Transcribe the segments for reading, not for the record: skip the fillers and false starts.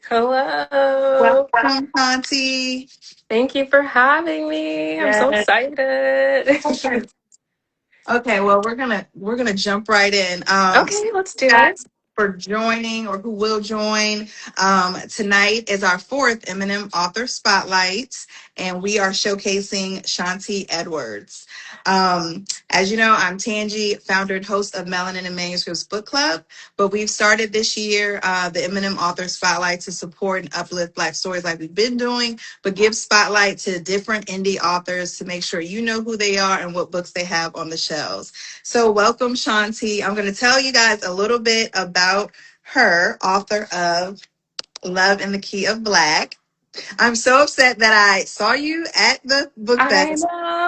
Hello. Welcome, Shanti. Thank you for having me. I'm so Yes. excited. Okay, well, we're gonna jump right in. So Okay, let's do guys it. for joining or who will join. Tonight is our fourth Eminem Author Spotlight, and we are showcasing Shanti Edwards. As you know, I'm Tangi, founder and host of Melanin Manuscripts Book Club. But we've started this year the Eminem Author Spotlight to support and uplift Black stories like we've been doing, but give spotlight to different indie authors to make sure you know who they are and what books they have on the shelves. So, welcome, Shanti. I'm going to tell you guys a little bit about her, author of Love in the Key of Black. I'm so upset that I saw you at the book I fest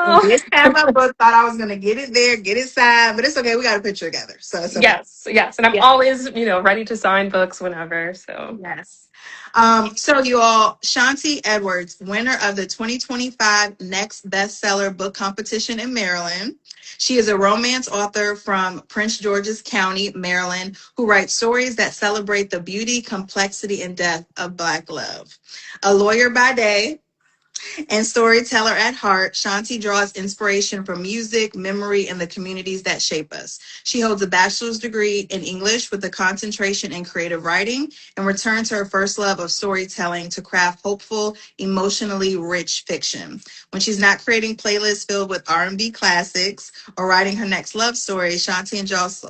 and know. didn't have my book. Thought I was going to get it there, get it signed, but it's okay. We got a picture together, so it's okay. Yes. And I'm Yeah. always, ready to sign books whenever. So Yes. So you all, Shanti Edwards, winner of the 2025 Next Bestseller Book Competition in Maryland. She is a romance author from Prince George's County, Maryland, who writes stories that celebrate the beauty, complexity, and depth of Black love. A lawyer by day, and storyteller at heart, Shanti draws inspiration from music, memory, and the communities that shape us. She holds a bachelor's degree in English with a concentration in creative writing and returned to her first love of storytelling to craft hopeful, emotionally rich fiction. When she's not creating playlists filled with R&B classics or writing her next love story, Shanti enjoys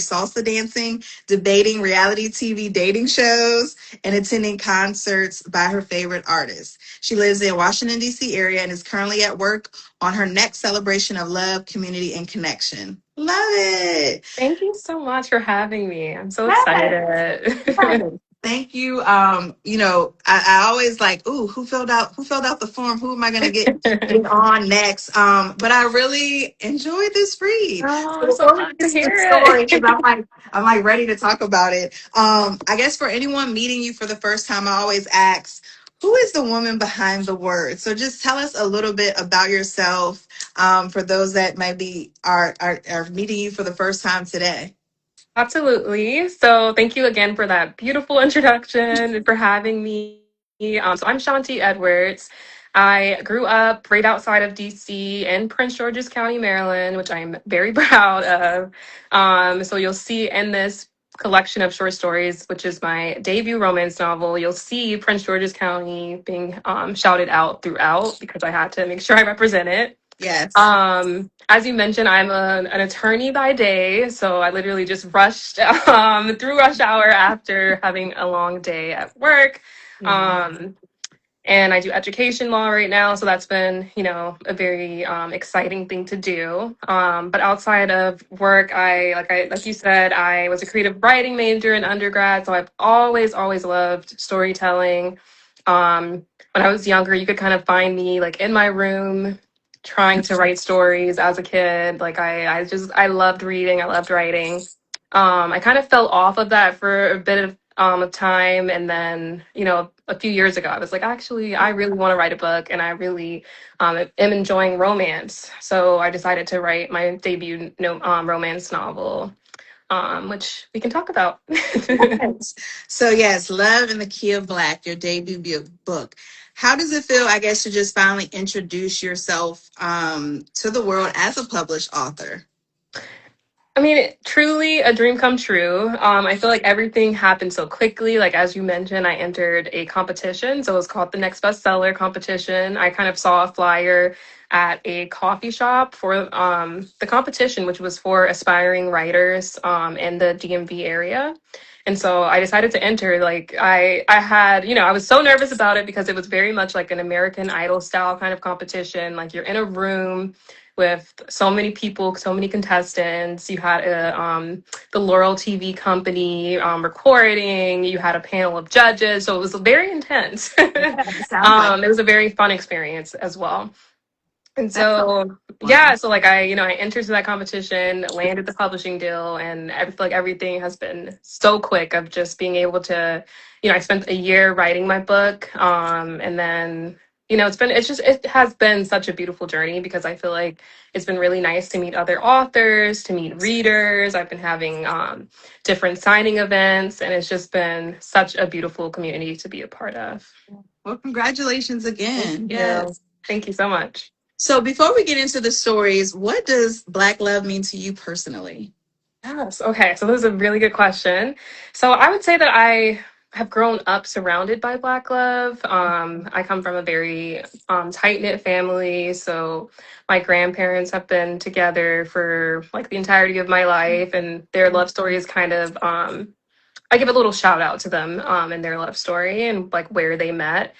salsa dancing, debating reality TV dating shows, and attending concerts by her favorite artists. She lives in Washington, D.C. area and is currently at work on her next celebration of love, community, and connection. Love it. thank you so much for having me. I'm so Yes. excited. Yes. Thank you. I always like, ooh, who filled out the form? Who am I gonna get on next? But I really enjoyed this read. Oh, So I'm so before we glad get to to the hear story, because it. I'm like ready to talk about it. I guess for anyone meeting you for the first time, I always ask, who is the woman behind the word? So just tell us a little bit about yourself, for those that maybe are meeting you for the first time today. Absolutely. So thank you again for that beautiful introduction and for having me. So I'm Shanti Edwards. I grew up right outside of DC in Prince George's County, Maryland, which I'm very proud of. So you'll see in this collection of short stories, which is my debut romance novel, you'll see Prince George's County being shouted out throughout because I had to make sure I represent it. Yes. As you mentioned, I'm an attorney by day, so I literally just rushed through rush hour after having a long day at work. Um, and I do education law right now, so that's been, a very exciting thing to do. But outside of work, like you said, I was a creative writing major in undergrad, so I've always loved storytelling. When I was younger, you could kind of find me like in my room trying to write stories as a kid. Like I loved reading, I loved writing. I kind of fell off of that for a bit of time, and then a few years ago I was like, actually I really want to write a book, and I really am enjoying romance, so I decided to write my debut romance novel, which we can talk about. Yes. So yes, Love in the Key of Black, your debut book. How does it feel, I guess, to just finally introduce yourself to the world as a published author? I mean, truly a dream come true. I feel like everything happened so quickly. Like, as you mentioned, I entered a competition. So it's called the Next Bestseller Competition. I kind of saw a flyer at a coffee shop for the competition, which was for aspiring writers in the DMV area. And so I decided to enter. Like, I had, I was so nervous about it because it was very much like an American Idol style kind of competition. Like, you're in a room with so many people, so many contestants. You had the Laurel TV company recording. You had a panel of judges, so it was very intense. Yeah, it sounds like It was a very fun experience as well. And that's so so, fun. yeah, so like I entered that competition, landed the publishing deal, and I feel like everything has been so quick of just being able to, I spent a year writing my book, and then, it has been such a beautiful journey because I feel like it's been really nice to meet other authors, to meet readers. I've been having different signing events, and it's just been such a beautiful community to be a part of. Well, congratulations again. Thank you. Yes. Thank you so much. So before we get into the stories, what does Black love mean to you personally? Yes. Okay. So this is a really good question. So I would say that I have grown up surrounded by Black love. I come from a very tight-knit family. So my grandparents have been together for like the entirety of my life, and their love story is kind of I give a little shout out to them in their love story and like where they met.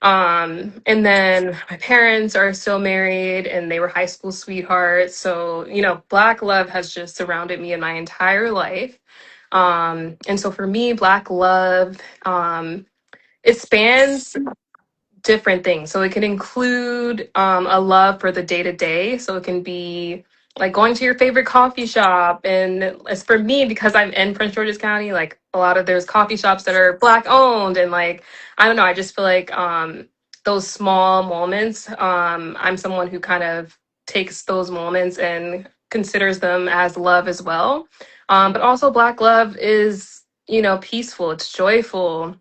And then my parents are still married and they were high school sweethearts. So, Black love has just surrounded me in my entire life. And so for me, Black love, it spans different things. So it can include a love for the day to day. So it can be like going to your favorite coffee shop. And as for me, because I'm in Prince George's County, like a lot of there's coffee shops that are Black owned. And like, I don't know, I just feel like those small moments, I'm someone who kind of takes those moments and considers them as love as well. But also, Black love is, peaceful, it's joyful.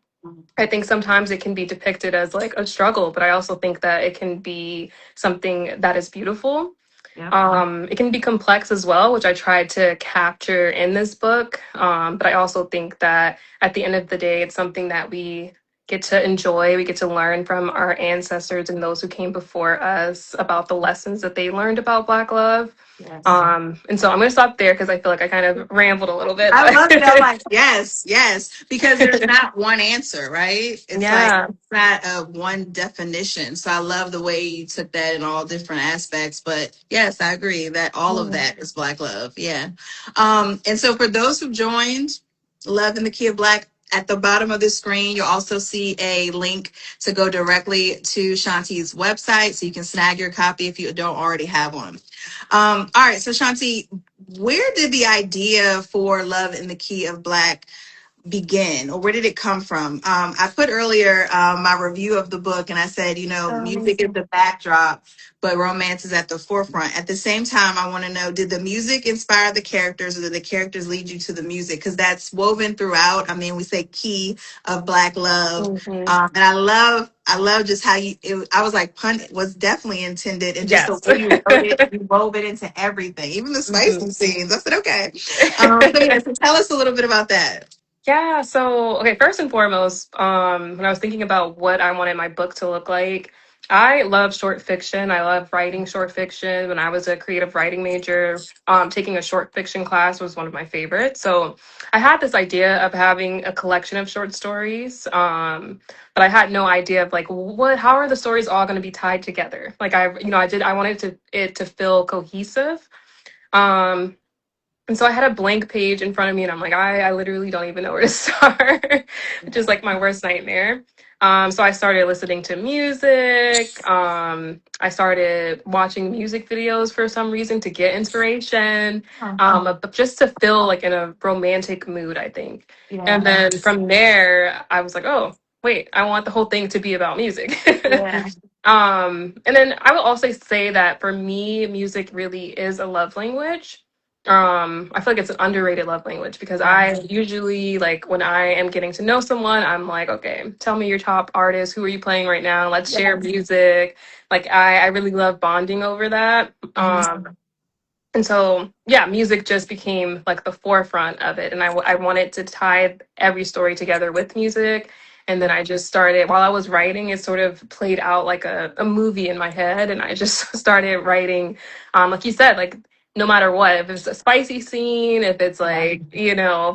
I think sometimes it can be depicted as like a struggle, but I also think that it can be something that is beautiful. It can be complex as well, which I tried to capture in this book. But I also think that at the end of the day, it's something that we get to enjoy. We get to learn from our ancestors and those who came before us about the lessons that they learned about Black love. Yes. And so I'm going to stop there because I feel like I kind of rambled a little bit. I love it. I'm like, yes, yes, because there's not one answer, right? It's like Yeah. it's not a one definition. So I love the way you took that in all different aspects. But yes, I agree that all of that is Black love. Yeah. And so for those who joined Love in the Key of Black, at the bottom of the screen, you'll also see a link to go directly to Shanti's website so you can snag your copy if you don't already have one. All right, so Shanti, where did the idea for Love in the Key of Black begin, or where did it come from? I put earlier my review of the book, and I said, music is the backdrop, but romance is at the forefront. At the same time, I want to know, did the music inspire the characters, or did the characters lead you to the music? Because that's woven throughout. I mean, we say key of Black love, and I love just how I was like, pun was definitely intended, and just the Yes. way you wrote it, you wove it into everything, even the spicy scenes. I said, okay. So tell us a little bit about that. Yeah, so okay, first and foremost, when I was thinking about what I wanted my book to look like, I love short fiction. I love writing short fiction. When I was a creative writing major, taking a short fiction class was one of my favorites. So I had this idea of having a collection of short stories, but I had no idea of like how are the stories all going to be tied together? Like I wanted it to feel cohesive. Um, and so I had a blank page in front of me, and I'm like, I literally don't even know where to start, which is like my worst nightmare. So I started listening to music. I started watching music videos for some reason to get inspiration, but just to feel like in a romantic mood, I think. Yeah. And then from there, I was like, oh, wait, I want the whole thing to be about music. Yeah. And then I will also say that for me, music really is a love language. I feel like it's an underrated love language because I usually like when I am getting to know someone, I'm like, okay, tell me your top artist. Who are you playing right now? Let's share music. Like I really love bonding over that. And so, yeah, music just became like the forefront of it. And I wanted to tie every story together with music. And then I just started, while I was writing, it sort of played out like a movie in my head. And I just started writing, like you said, like no matter what, if it's a spicy scene, if it's like,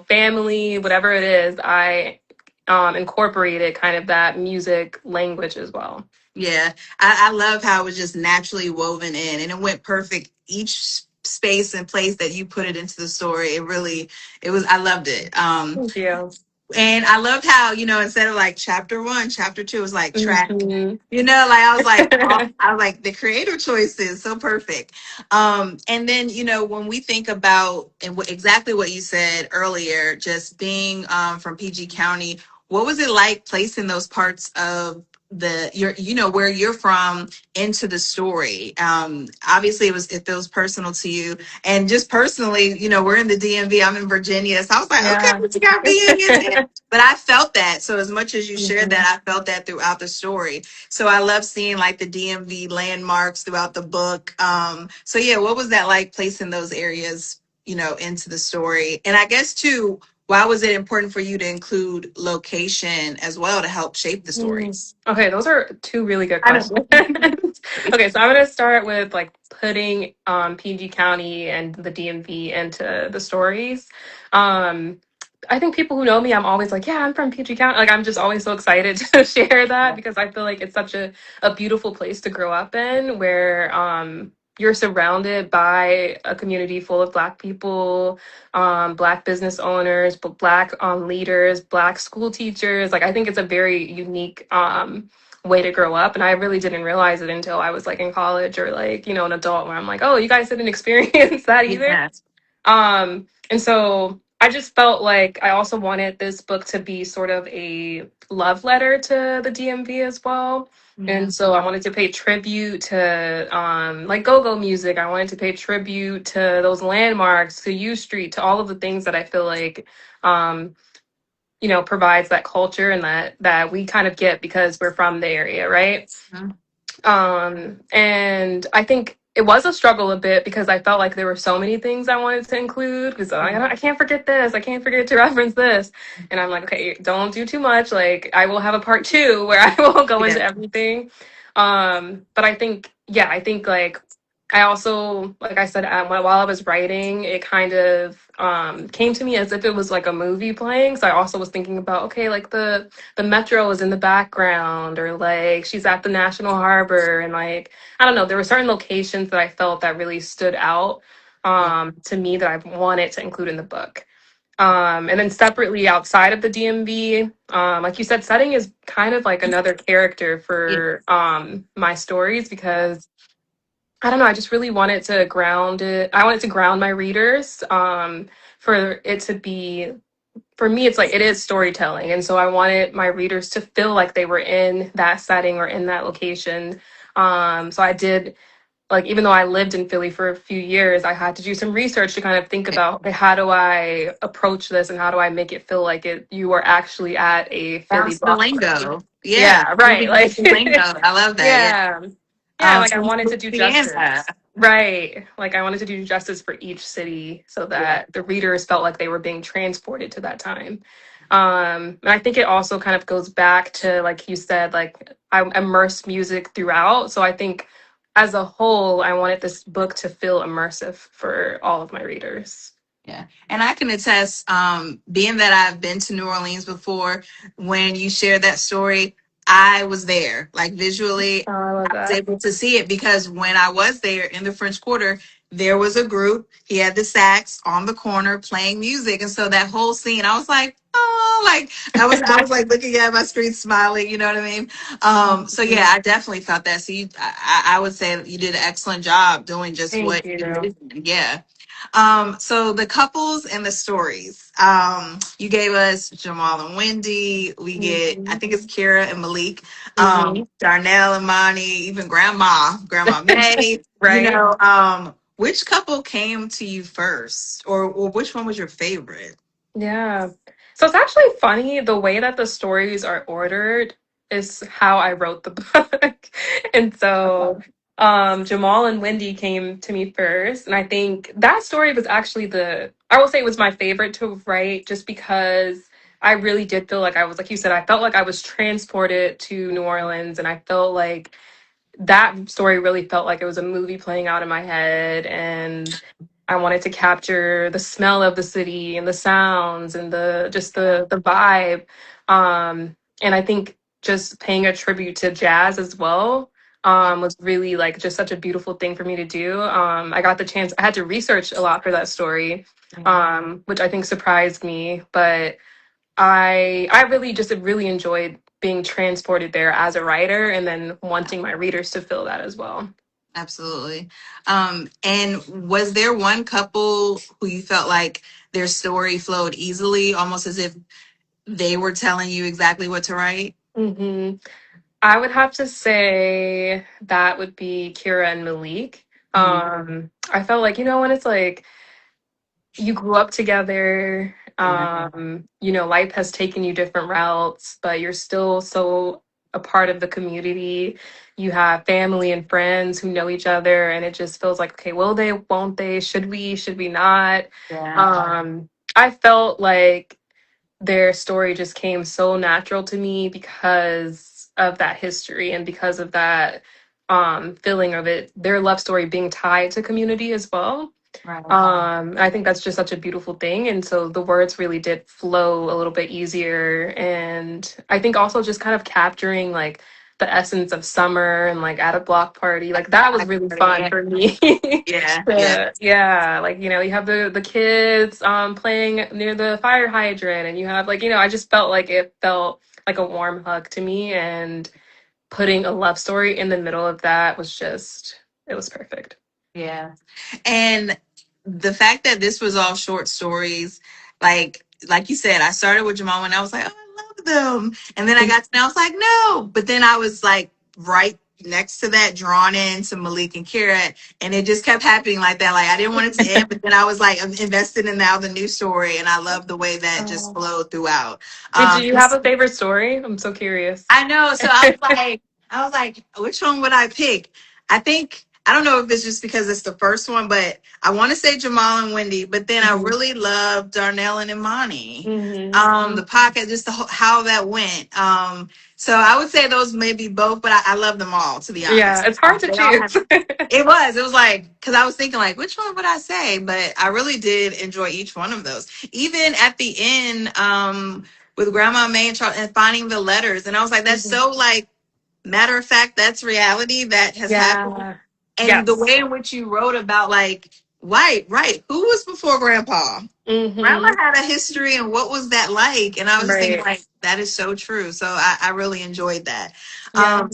family, whatever it is, I incorporated kind of that music language as well. Yeah, I love how it was just naturally woven in, and it went perfect. Each space and place that you put it into the story, it was. I loved it. Thank you. And I loved how instead of like chapter 1, chapter 2 was like track. Mhm. Like I was like the creative choice is so perfect. And then when we think about and exactly what you said earlier, just being from PG County, what was it like placing those parts of where you're from into the story. Obviously it feels personal to you, and just personally, we're in the DMV. I'm in Virginia, so I was like, okay, Yeah. what you got being in there? But I felt that. So as much as you shared Mhm. that, I felt that throughout the story. So I love seeing like the DMV landmarks throughout the book. So yeah, what was that like placing those areas, into the story? And I guess too, why was it important for you to include location as well to help shape the stories? Okay, those are two really good I know. questions. Okay, so I'm gonna start with like putting PG County and the DMV into the stories. Um, I think people who know me, I'm always like, yeah, I'm from PG County. Like I'm just always so excited to share that because I feel like it's such a beautiful place to grow up in where you're surrounded by a community full of Black people, Black business owners, Black leaders, Black school teachers. Like I think it's a very unique way to grow up, and I really didn't realize it until I was like in college or like an adult, where I'm like, oh, you guys didn't experience that either. Yes. And so I just felt like I also wanted this book to be sort of a love letter to the DMV as well. Yeah. And so I wanted to pay tribute to like go-go music. I wanted to pay tribute to those landmarks, to U Street, to all of the things that I feel like um, provides that culture and that we kind of get because we're from the area, right? Mhm. And I think it was a struggle a bit because I felt like there were so many things I wanted to include because I can't forget this. I can't forget to reference this. And I'm like, okay, don't do too much. Like I will have a part two where I will go into Yeah. everything. But I think, yeah, I think like I also, like I said, while I was writing, it kind of came to me as if it was like a movie playing. So I also was thinking about, okay, like the metro is in the background, or like she's at the National Harbor, and like I don't know, there were certain locations that I felt that really stood out Yeah. to me that I wanted to include in the book. And then separately outside of the DMV, like you said, setting is kind of like another character Yeah. for my stories because I don't know, I just really wanted to ground it. I wanted to ground my readers for it to be, for me, it's like it is storytelling. And so I wanted my readers to feel like they were in that setting or in that location. So I did, like, even though I lived in Philly for a few years, I had to do some research to kind of think about, okay, how do I approach this and how do I make it feel like you are actually at a Philly Bounce the block party? lingo. Yeah. Yeah, Really right. use Like, the lingo. I love that. Yeah. yeah. Yeah, like I So you wanted to moved do to Louisiana. justice. Right. Like I wanted to do justice for each city so Yeah. that the readers felt like they were being transported to that time. And I think it also kind of goes back to, like you said, like I immersed music throughout. So I think as a whole, I wanted this book to feel immersive for all of my readers. Yeah. And I can attest, being that I've been to New Orleans before, when you shared that story, I was there, like visually, Oh, I love I was that. able to see it because when I was there in the French Quarter, there was a group. He had the sax on the corner playing music. And so that whole scene, I was like, oh, like I was like looking at my screen smiling, you know what I mean? So yeah, I definitely felt that. So I would say that you did an excellent job doing just Thank what you you. did. Yeah. So the couples and the stories. You gave us Jamal and Wendy. We get, I Mhm. think it's Kira and Malik, Mhm. Darnell, Imani, even Grandma May. Right. Which couple came to you first, or which one was your favorite? Yeah. So it's actually funny the way that the stories are ordered is how I wrote the book. And so Jamal and Wendy came to me first, and I think that story was actually I will say it was my favorite to write just because I really did feel like I was, like you said, I felt like I was transported to New Orleans, and I felt like that story really felt like it was a movie playing out in my head, and I wanted to capture the smell of the city and the sounds and the just the vibe. And I think just paying a tribute to jazz as well was really like just such a beautiful thing for me to do. I got the chance, I had to research a lot for that story, which I think surprised me, but I really just really enjoyed being transported there as a writer and then wanting my readers to feel that as well. Absolutely. And was there one couple who you felt like their story flowed easily, almost as if they were telling you exactly what to write? Hmm. I would have to say that would be Kira and Malik. I felt like, when it's like you grew up together, Yeah. life has taken you different routes, but you're still so a part of the community. You have family and friends who know each other, and it just feels like, okay, will they, won't they, should we not? Yeah. I felt like their story just came so natural to me because of that history and because of that feeling of it, their love story being tied to community as well. Right. I think that's just such a beautiful thing. And so the words really did flow a little bit easier. And I think also just kind of capturing like the essence of summer and like at a block party, like that was really fun Yeah. for me. Yeah. Yeah. Yeah, like you have the kids playing near the fire hydrant, and you have like I just felt like it felt like a warm hug to me, and putting a love story in the middle of that was just it was perfect. Yeah. And the fact that this was all short stories, like you said, I started with Jamal and I was like, oh, I love them. And then I got to, and I was like, no. But then I was like right next to that, drawn into Malik and Kira. And it just kept happening like that. Like I didn't want it to end, but then I was like, I'm invested in now the new story. And I love the way that just Oh. flowed throughout. Did you have This a favorite story? I'm so curious. I know. So I was like, which one would I pick? I think I don't know if it's just because it's the first one, but I want to say Jamal and Wendy. But then I Mhm. really love Darnell and Imani. Mhm. The podcast, just how that went. So I would say those maybe both, but I love them all to be Yeah, honest. it's hard to They all have. choose. It was like because I was thinking like which one would I say, but I really did enjoy each one of those. Even at the end, with Grandma May and Charles and finding the letters, and I was like, that's Mhm. so like matter of fact, that's reality that has happened. Yeah. And the Yes. way in which you wrote about like, right, who was before Grandpa? Grandma Mhm. had a history, and what was that like? And I was just thinking Right. like, that is so true. So I really enjoyed that. Yeah.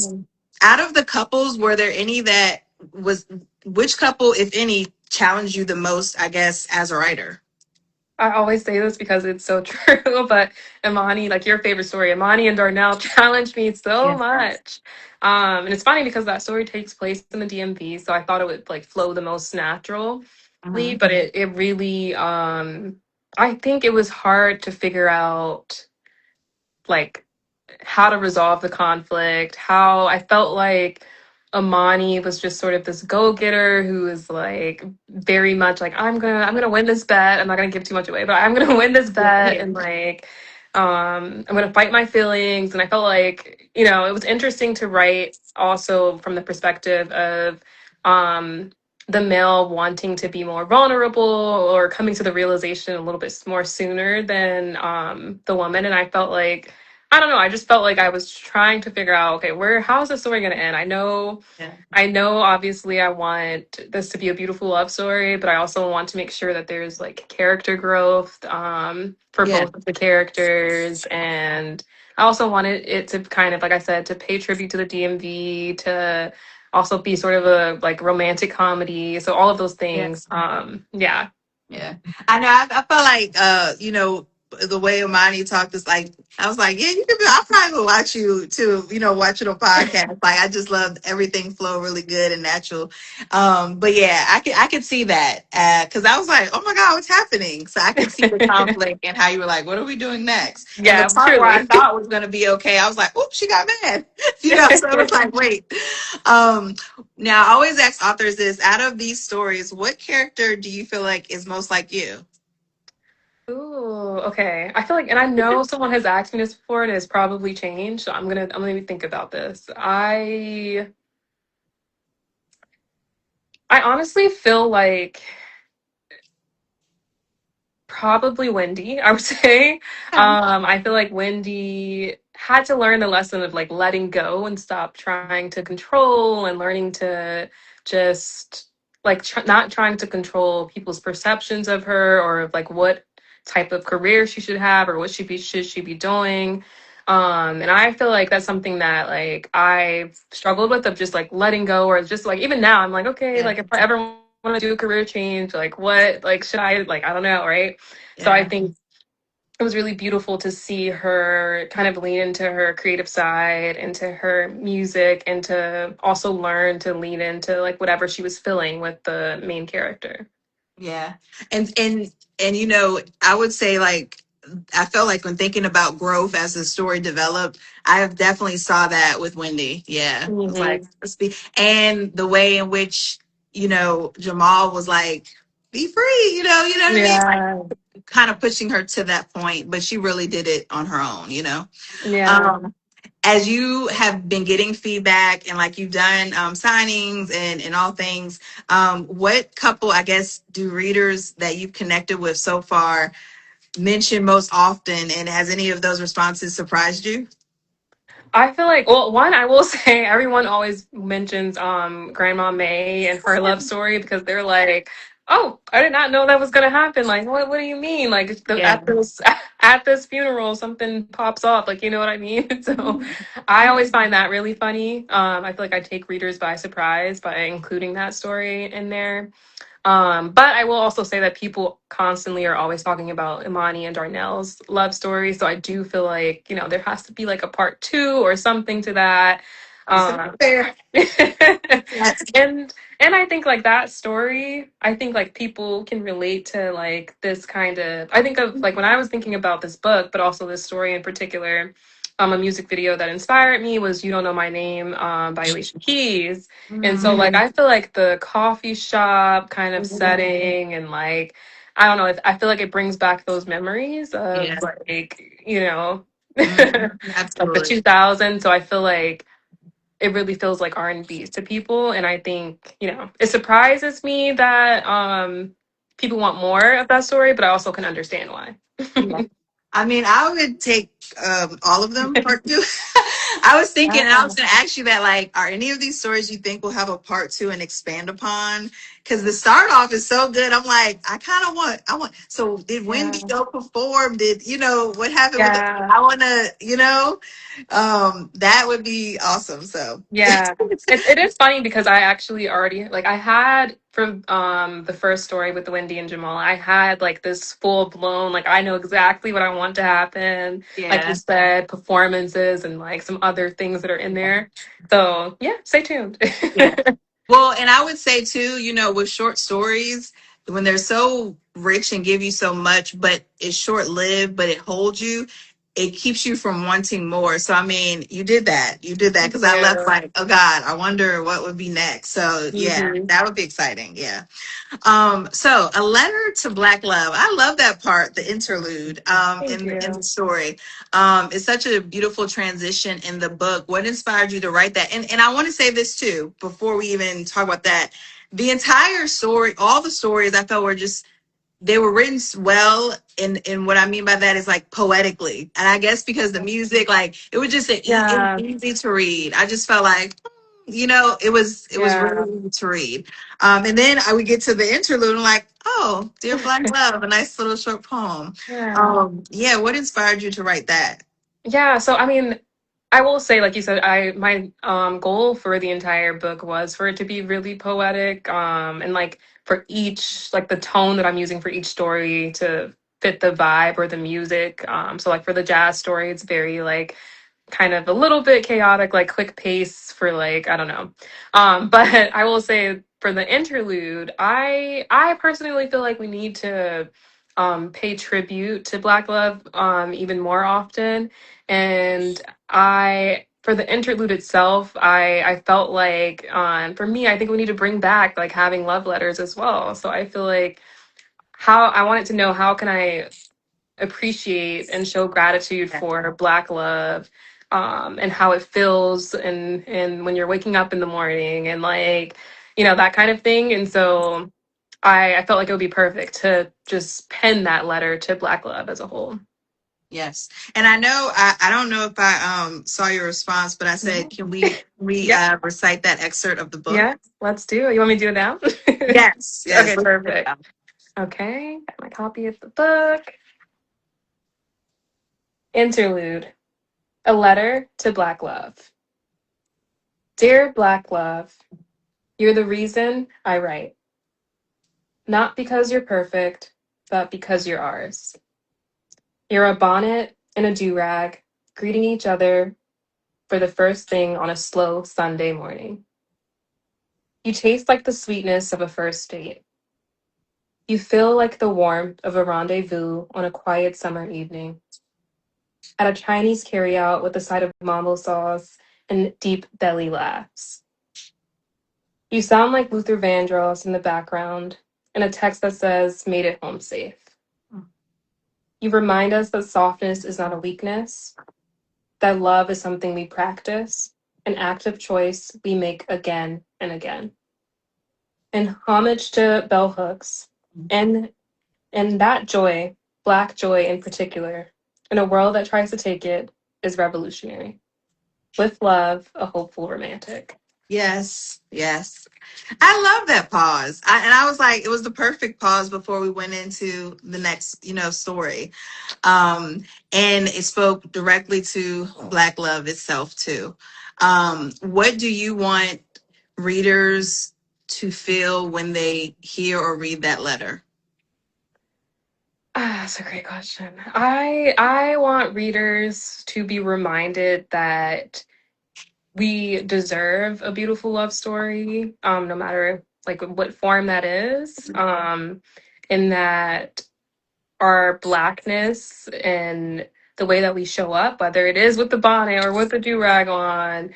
Out of the couples, were there any that was which couple, if any, challenged you the most, I guess, as a writer? I always say this because it's so true, but Imani, like your favorite story, Imani and Darnell challenged me so Yeah. much. And it's funny because that story takes place in the DMV, so I thought it would like flow the most naturally, Hmm. but it really I think it was hard to figure out like how to resolve the conflict, how I felt like Imani was just sort of this go-getter who is like very much like I'm gonna win this bet. I'm not gonna give too much away, but I'm gonna win this bet Yeah. and like I'm gonna fight my feelings. And I felt like, it was interesting to write also from the perspective of um the male wanting to be more vulnerable or coming to the realization a little bit more sooner than the woman. And I felt like I don't know. I just felt like I was trying to figure out, okay, how is the story going to end? Yeah. I know, obviously, I want this to be a beautiful love story, but I also want to make sure that there's like character growth for Yeah. both of the characters. And I also wanted it to kind of, like I said, to pay tribute to the DMV, to also be sort of a like romantic comedy. So all of those Yeah. things. Yeah. Yeah, I know. I felt like, the way Imani talked is like, I was like, yeah, you can be, I'll probably watch you too, watch it on podcast. Like, I just loved everything flow really good and natural. But yeah, I could see that. Cause I was like, oh my God, what's happening? So I could see the conflict and how you were like, what are we doing next? And the Yeah, part where I truly. thought was going to be okay, I was like, oops, she got mad, so it was like, wait, um, now, I always ask authors this: out of these stories, what character do you feel like is most like you? Ooh, okay. I feel like, and I know someone has asked me this before, and it's probably changed. So I'm gonna think about this. I honestly feel like probably Wendy, I would say. I feel like Wendy had to learn the lesson of like letting go and stop trying to control and learning to just like not trying to control people's perceptions of her or of like what type of career she should have or what should she be doing. And I feel like that's something that like I've struggled with of just like letting go or just like even now I'm like, okay, Yeah, like if I ever want to do a career change, like what like should I like I don't know, right? So I yeah, think it was really beautiful to see her kind of lean into her creative side, into her music, and to also learn to lean into like whatever she was feeling with the main character. Yeah. And you know, I would say like I felt like when thinking about growth as the story developed, I have definitely saw that with Wendy. Yeah. It was like Hmm. let's be and the way in which, you know, Jamal was like, be free, you know what I mean? Like Yeah. kind of pushing her to that point, but she really did it on her own, you know. Yeah. Um as you have been getting feedback and like you've done signings and all things, what couple, I guess, do readers that you've connected with so far mention most often? And has any of those responses surprised you? I feel like, well, one, I will say everyone always mentions Grandma May and her love story because they're like, "Oh, I did not know that was gonna happen." Like, what do you mean? Like Yeah. at this at this funeral, something pops off. Like, you know what I mean? So I always find that really funny. I feel like I take readers by surprise by including that story in there. But I will also say that people constantly are always talking about Imani and Darnell's love story. So I do feel like, you know, there has to be like a part two or something to that. It's Um, fair. Yes. and I think like that story, I think like people can relate to like this kind of I think of like when I was thinking about this book, but also this story in particular, a music video that inspired me was You Don't Know My Name by Alicia Keys. And so like Mhm. I feel like the coffee shop kind of setting and like I don't know, I feel like it brings back those memories of Yeah. like, you know, Mhm. of the Absolutely. 2000s. So I feel like it really feels like R&B to people, and I think, you know, it surprises me that people want more of that story, but I also can understand why. Yeah. I mean, I would take all of them part two. I was thinking, and I Yeah. was going to ask you that, like, are any of these stories you think will have a part two and expand upon? Because the start off is so good. I'm like, I want. So did Wendy Yeah. go perform? Did you know what happened with? Yeah. I want to, you know, that would be awesome. So Yeah, it is funny because I actually already like I had from the first story with the Wendy and Jamal, I had like this full blown like I know exactly what I want to happen. Like you yeah. said, performances and like some other things that are in there. So yeah, stay tuned. Yeah. Well, and I would say too, you know, with short stories, when they're so rich and give you so much, but it's short lived, but it holds you, it keeps you from wanting more. So, I mean, you did that. You did that because I left Yeah. like, oh God, I wonder what would be next. So, yeah, Hmm. that would be exciting. Yeah. So a letter to Black love. I love that part, the interlude Thank in the you. story. It's such a beautiful transition in the book. What inspired you to write that? And I want to say this too, before we even talk about that. The entire story, all the stories I felt were just they were written well, and what I mean by that is like poetically, and I guess because the music, like it was just it was Yeah. easy to read. I just felt like you know it was Yeah. really easy to read. And then I would get to the interlude and like, oh, dear Black love, a nice little short poem. Yeah. Yeah, what inspired you to write that? Yeah, so I mean, I will say, like you said, I my goal for the entire book was for it to be really poetic, and like for each like the tone that I'm using for each story to fit the vibe or the music. So like for the jazz story, it's very like kind of a little bit chaotic, like quick pace for like I don't know. But I will say for the interlude, I personally feel like we need to pay tribute to Black love even more often. And I for the interlude itself, I felt like for me, I think we need to bring back like having love letters as well. So I feel like how I wanted to know how can I appreciate and show gratitude for Black love, and how it feels and when you're waking up in the morning and like, you know, that kind of thing. And so I felt like it would be perfect to just pen that letter to Black love as a whole. Yes. And I know I don't know if I saw your response, but I said, Mhm. can we Yeah, recite that excerpt of the book? yeah, let's do it. You want me to do it now? Yes, yes. Okay, perfect. Okay, got my copy of the book. Interlude. A letter to Black love. Dear Black love, you're the reason I write. Not because you're perfect, but because you're ours. You're a bonnet and a do-rag, greeting each other for the first thing on a slow Sunday morning. You taste like the sweetness of a first date. You feel like the warmth of a rendezvous on a quiet summer evening. At a Chinese carryout with a side of mambo sauce and deep belly laughs. You sound like Luther Vandross in the background, and a text that says, "Made it home safe." You remind us that softness is not a weakness, that love is something we practice, an active choice we make again and again. In homage to bell hooks, and that joy, Black joy in particular, in a world that tries to take it, is revolutionary. With love, a hopeful romantic. Yes, yes. I love that pause. And I was like, it was the perfect pause before we went into the next, story. And it spoke directly to Black love itself too. What do you want readers to feel when they hear or read that letter? That's a great question. I want readers to be reminded that we deserve a beautiful love story, no matter like what form that is, and that our Blackness and the way that we show up, whether it is with the bonnet or with the do-rag on,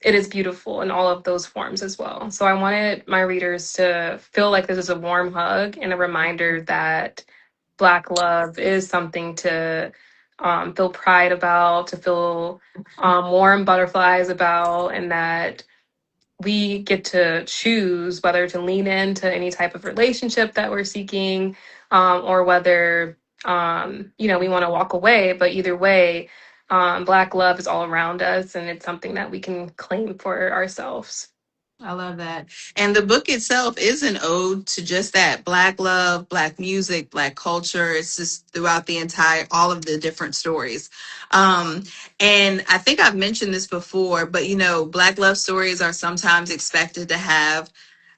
it is beautiful in all of those forms as well. So I wanted my readers to feel like this is a warm hug and a reminder that Black love is something to feel pride about, to feel warm butterflies about, and that we get to choose whether to lean into any type of relationship that we're seeking, or whether we want to walk away. But either way, Black love is all around us, and it's something that we can claim for ourselves. I love that. And the book itself is an ode to just that Black love, Black music, Black culture. It's just throughout all of the different stories. Um, and I think I've mentioned this before, but Black love stories are sometimes expected to have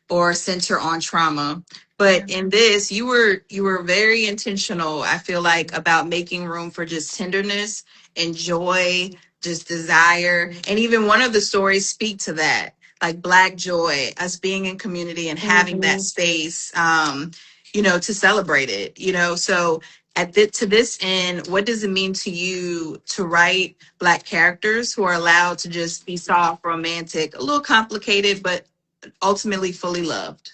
or center on trauma. But in this, you were very intentional, I feel like, about making room for just tenderness and joy, just desire. And even one of the stories speak to that, like Black joy, us being in community and having that Mhm. space, to celebrate it. So to this end, what does it mean to you to write Black characters who are allowed to just be soft, romantic, a little complicated, but ultimately fully loved?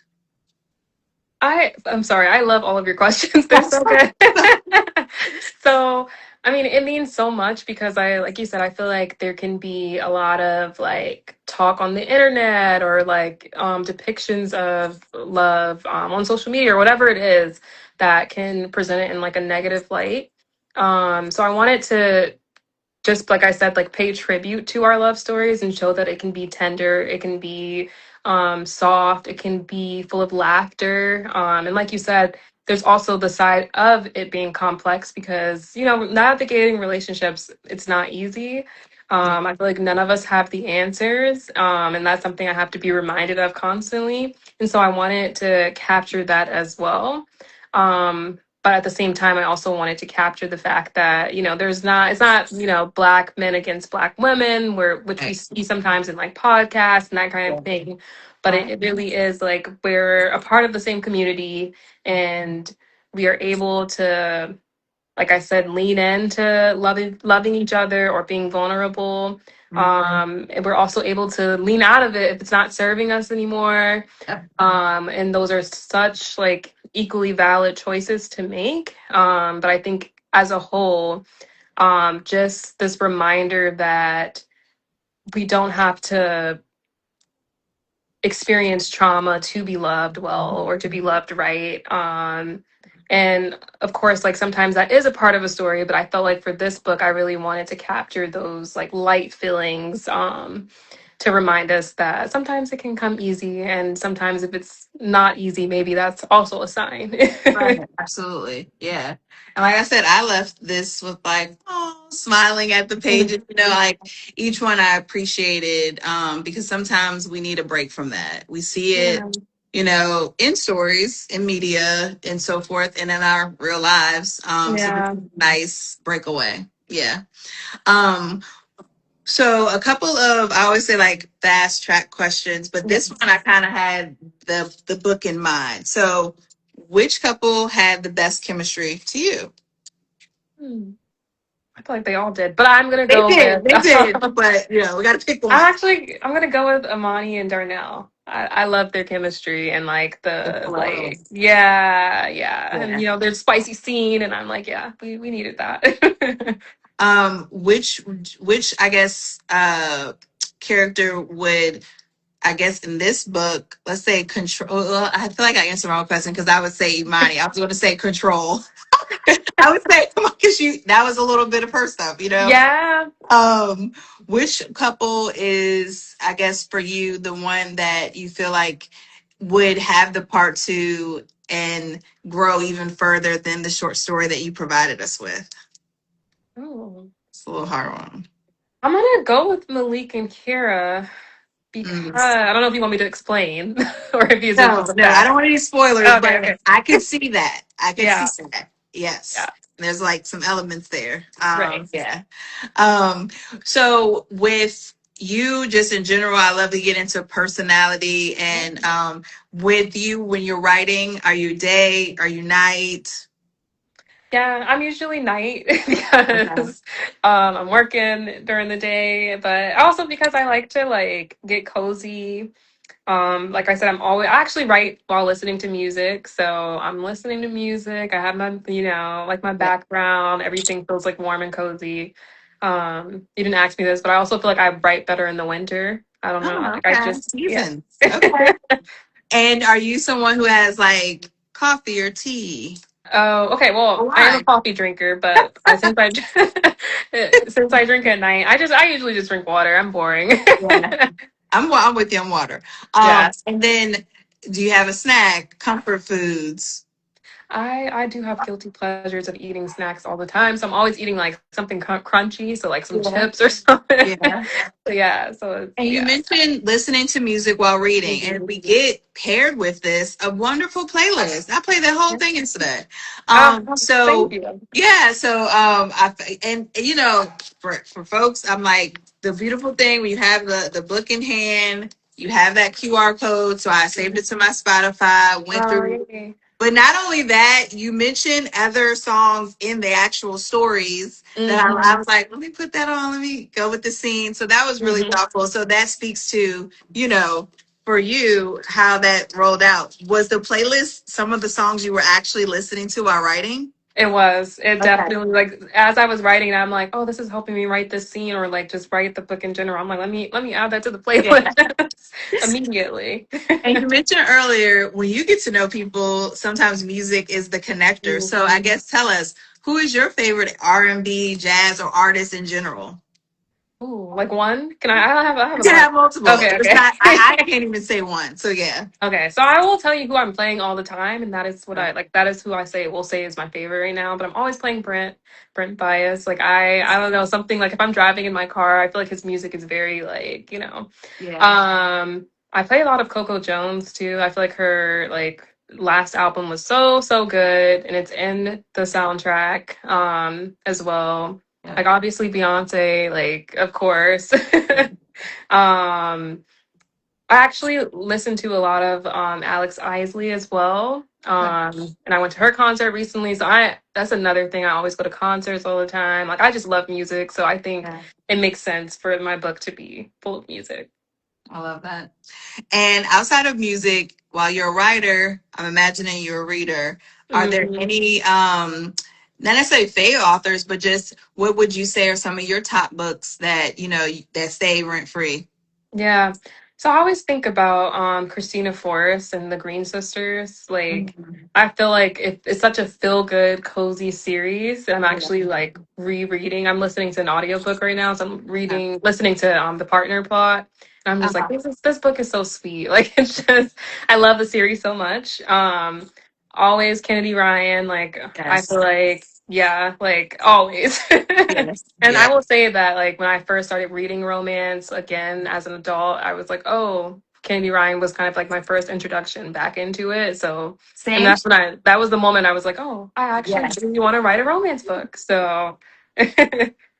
I'm sorry, I love all of your questions. They're so good. So, I mean, it means so much because like you said, I feel like there can be a lot of like talk on the internet or like depictions of love on social media or whatever it is that can present it in like a negative light. So I wanted to just like I said, like pay tribute to our love stories and show that it can be tender, it can be soft, it can be full of laughter. And like you said, there's also the side of it being complex because, navigating relationships, it's not easy. I feel like none of us have the answers. And that's something I have to be reminded of constantly. And so I wanted to capture that as well. But at the same time, I also wanted to capture the fact that, it's not, Black men against Black women, which we see sometimes in like podcasts and that kind of thing. But it really is like we're a part of the same community and we are able to, like I said, lean into loving each other or being vulnerable. And we're also able to lean out of it if it's not serving us anymore. And those are such like equally valid choices to make. But I think as a whole, just this reminder that we don't have to experience trauma to be loved well or to be loved right. And of course, like sometimes that is a part of a story, but I felt like for this book, I really wanted to capture those like light feelings, to remind us that sometimes it can come easy, and sometimes if it's not easy, maybe that's also a sign. Right, absolutely. Yeah. And like I said, I left this with like, oh, smiling at the pages, like each one I appreciated, because sometimes we need a break from that. We see it Yeah. in stories, in media, and so forth, and in our real lives. So this Yeah. is a nice breakaway. Yeah. Um, so a couple of I always say like fast track questions, but this one Yes. I kind of had the book in mind. So which couple had the best chemistry to you? Hmm. I feel like they all did, but I'm gonna They go did, with. they did, but we got to pick one. I'm gonna go with Imani and Darnell. I love their chemistry and like The the flow. like yeah, yeah. And Yeah. their spicy scene and I'm like, yeah, we needed that. Which I guess character would I guess in this book, let's say control. Well, I feel like I answered the wrong question because I would say Imani. I was going to say control. I would say because that was a little bit of her stuff. Yeah. Um, which couple is, I guess, for you, the one that you feel like would have the part two and grow even further than the short story that you provided us with? Oh. It's a little hard one. I'm gonna go with Malik and Kira because Mm. I don't know if you want me to explain or if it's just No, a no, I fact. don't want any spoilers, Okay, but okay. I could see that. I could see Yeah, that. Yes. yeah, There's like some elements there. right. Yeah. Um, so with you just in general, I love to get into personality and with you when you're writing, are you day, are you night? Yeah, I'm usually night Okay. because I'm working during the day, but also because I like to like get cozy. Like I said, I actually write while listening to music. So I'm listening to music. I have my, like my Yeah. background, everything feels like warm and cozy. You didn't ask me this, but I also feel like I write better in the winter. I don't know. Oh, Like I okay. just, yeah. Seasons. Okay. And are you someone who has like coffee or tea? Oh, okay. Or Well, I am a wine? coffee drinker, but since I drink at night, I usually just drink water. I'm boring. Yeah. I'm with you on water. Yeah. And then do you have a snack? Comfort foods. I do have guilty pleasures of eating snacks all the time, so I'm always eating like something crunchy, so like some Yeah. chips or something. Yeah. So yeah, so And you yeah. mentioned listening to music while reading, and Mhm. we get paired with this a wonderful playlist. I play the whole thing instead. Thank So you. yeah, so and for folks, I'm like the beautiful thing when you have the book in hand, you have that QR code. So I saved it to my Spotify, went Oh, through. yay. But not only that, you mentioned other songs in the actual stories that I Hmm. was like, let me put that on. Let me go with the scene. So that was really Hmm. thoughtful. So that speaks to, for you, how that rolled out. Was the playlist some of the songs you were actually listening to while writing? It Okay. definitely like as I was writing, I'm like, oh, this is helping me write this scene or like just write the book in general. I'm like, let me add that to the Yeah. playlist immediately. And you mentioned earlier when you get to know people, sometimes music is the connector. So I Mhm. guess tell us, who is your favorite R&B, jazz, or artist in general? Ooh, like one? Can I have You a can bunch. have multiple. Okay, It's not. okay. I can't even say one. So yeah. Okay, so I will tell you who I'm playing all the time, and that is what I like. That is who I will say is my favorite right now. But I'm always playing Brent Bias. Like I don't know something like if I'm driving in my car, I feel like his music is very like Yeah. I play a lot of Coco Jones too. I feel like her like last album was so good, and it's in the soundtrack as well. Yeah. Like obviously Beyonce, like of course. um I actually listened to a lot of Alex Isley as well. And I went to her concert recently. So I that's another thing. I always go to concerts all the time. Like I just love music. So I think Yeah. it makes sense for my book to be full of music. I love that. And outside of music, while you're a writer, I'm imagining you're a reader. Are there Hmm. any not necessarily favorite authors, but just what would you say are some of your top books that that stay rent free? Yeah. So I always think about Christina Forrest and the Green Sisters. Like I feel like it's such a feel good, cozy series. And I'm actually like rereading. I'm listening to an audiobook right now. So I'm listening to the partner plot. And I'm just like, this book is so sweet. Like it's just I love the series so much. Always Kennedy Ryan, like I Yes. feel like yeah, like always. Yes. And I Yeah. will say that, like, when I first started reading romance again as an adult, I was like, oh, Candy Ryan was kind of like my first introduction back into it. So, and Same. that's when that was the moment I was like, oh, I actually Yes. really want to write a romance book. So,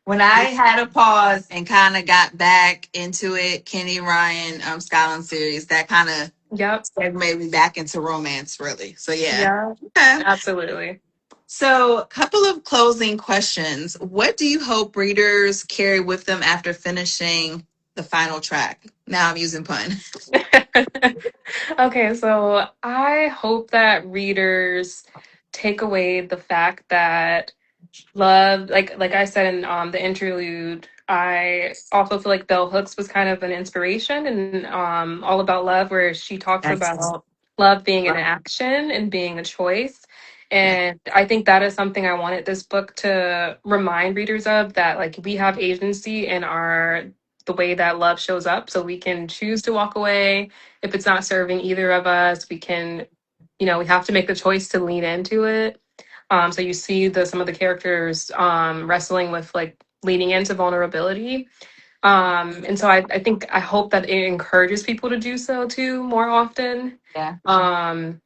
When I had a pause and kind of got back into it, Kenny Ryan, Scotland series, that kind of yep, made me back into romance, really. So yeah. yeah, Okay. absolutely. So, a couple of closing questions. What do you hope readers carry with them after finishing the final track? Now I'm using pun. Okay, so I hope that readers take away the fact that love, like I said in the interlude, I also feel like Bell Hooks was kind of an inspiration and All About Love, where she talks Excellent. about love being an action and being a choice. Yeah. And I think that is something I wanted this book to remind readers of, that like we have agency in our the way that love shows up. So we can choose to walk away if it's not serving either of us. We can, we have to make the choice to lean into it. So you see some of the characters wrestling with like leaning into vulnerability. And so I hope that it encourages people to do so too more often. Yeah. Um,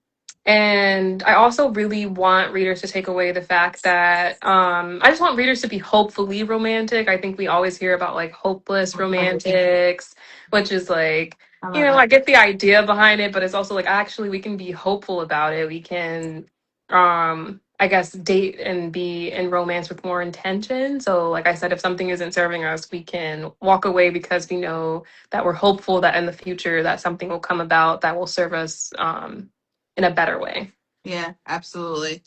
and I also really want readers to take away the fact that I just want readers to be hopefully romantic. I think we always hear about like hopeless romantics, which is like, I love I it. get the idea behind it, but it's also like actually we can be hopeful about it. We can, I guess, date and be in romance with more intention. So, like I said, if something isn't serving us, we can walk away because we know that we're hopeful that in the future that something will come about that will serve us in a better way. Yeah, absolutely.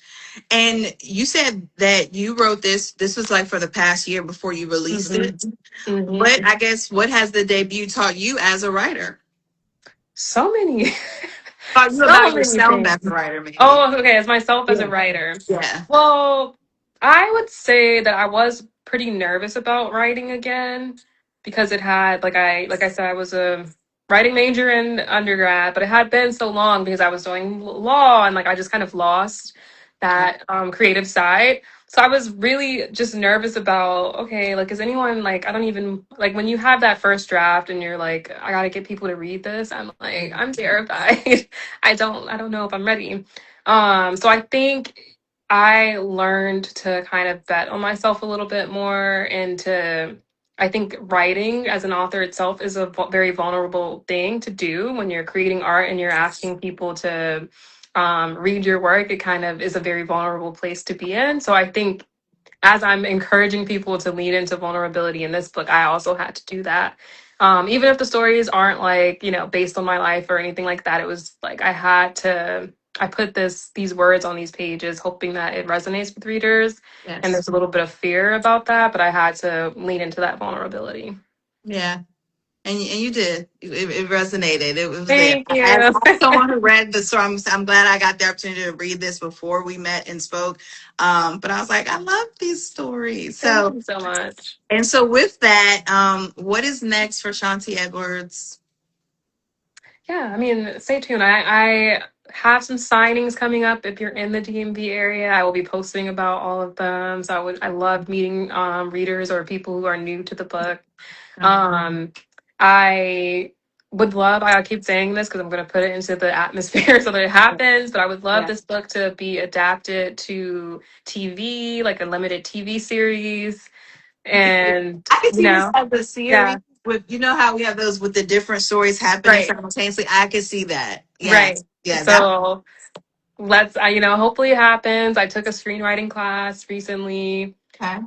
And you said that you wrote this. This was like for the past year before you released hmm it. hmm What, I guess, what has the debut taught you as a writer? So many, Taught you so about many yourself things. as a writer, maybe. Oh, okay. As myself as a Yeah. writer, Yeah. well, I would say that I was pretty nervous about writing again because it had like I said I was a writing major in undergrad, but it had been so long because I was doing law and like I just kind of lost that creative side. So I was really just nervous about, okay, like is anyone like, I don't even like when you have that first draft and you're like, I gotta get people to read this. I'm like, I'm terrified. I don't know if I'm ready. So I think I learned to kind of bet on myself a little bit more and I think writing as an author itself is a very vulnerable thing to do when you're creating art and you're asking people to read your work. It kind of is a very vulnerable place to be in. So I think as I'm encouraging people to lean into vulnerability in this book, I also had to do that. Even if the stories aren't like, based on my life or anything like that, it was like I put these words on these pages, hoping that it resonates with readers. And Yes. there's a little bit of fear about that, but I had to lean into that vulnerability. Yeah. And you did. It resonated. It was there. Thank you. As someone who read the story, I'm glad I got the opportunity to read this before we met and spoke. But I was like, I love these stories. Thank So, you so much. and so with that, what is next for Shanti Edwards? Yeah, I mean, stay tuned. I have some signings coming up. If you're in the DMV area, I will be posting about all of them. So I love meeting readers or people who are new to the book. Um, I would love, I keep saying this because I'm going to put it into the atmosphere so that it happens, but I would love Yeah. this book to be adapted to TV, like a limited TV series. And, I can see this as a series yeah, with, how we have those with the different stories happening right, simultaneously. I could see that. Yeah. right. Yeah. That. So hopefully it happens. I took a screenwriting class recently Okay.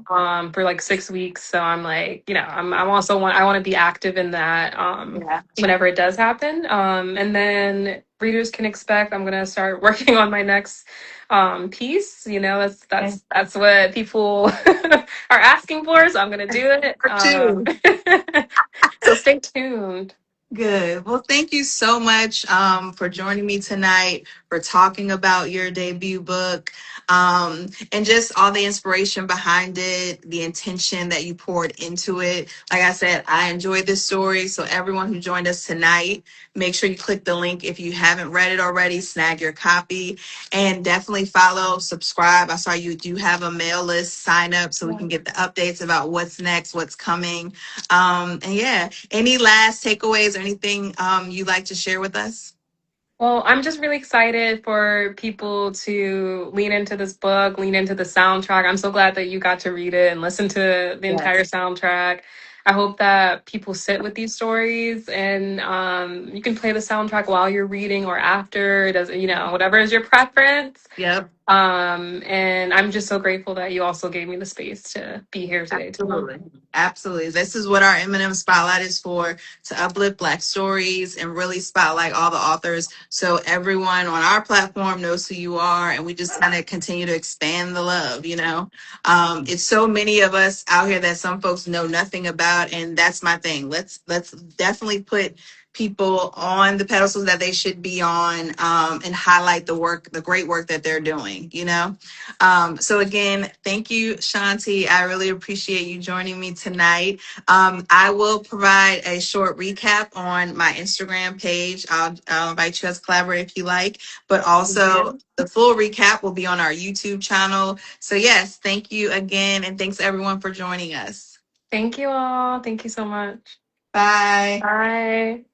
for like 6 weeks. So I'm like, I'm also I want to be active in that Yeah. whenever it does happen. And then readers can expect I'm gonna start working on my next piece. Okay. That's what people are asking for, so I'm gonna do it. Part two. So stay tuned. Good. Well, thank you so much for joining me tonight. for talking about your debut book, and just all the inspiration behind it, the intention that you poured into it. Like I said, I enjoyed this story. So everyone who joined us tonight, make sure you click the link if you haven't read it already, snag your copy, and definitely follow, subscribe. I saw you do have a mail list, sign up so we can get the updates about what's next, what's coming. And yeah, any last takeaways or anything you'd like to share with us? Well, I'm just really excited for people to lean into this book, lean into the soundtrack. I'm so glad that you got to read it and listen to the entire Yes. soundtrack. I hope that people sit with these stories and you can play the soundtrack while you're reading or after. It doesn't, whatever is your preference. Yep. And I'm just so grateful that you also gave me the space to be here today too. Absolutely. Absolutely. This is what our M&M Spotlight is for, to uplift Black stories and really spotlight all the authors so everyone on our platform knows who you are, and we just kind of continue to expand the love, It's so many of us out here that some folks know nothing about, and that's my thing. Let's definitely put people on the pedestals that they should be on, and highlight the great work that they're doing. So again, thank you, Shanti. I really appreciate you joining me tonight. I will provide a short recap on my Instagram page. I'll invite you as a collaborator if you like, but also the full recap will be on our YouTube channel. So yes, thank you again, and thanks everyone for joining us. Thank you all. Thank you so much. Bye. Bye.